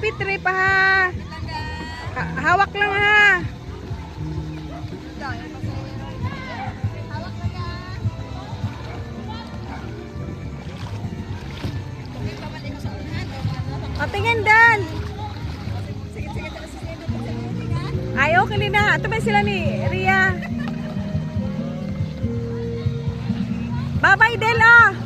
Higpit rin pa ha. Hawak lang ha. Patingin Dan. Ay, okay na. Ito ba sila ni Ria? Bye-bye, Del, ah.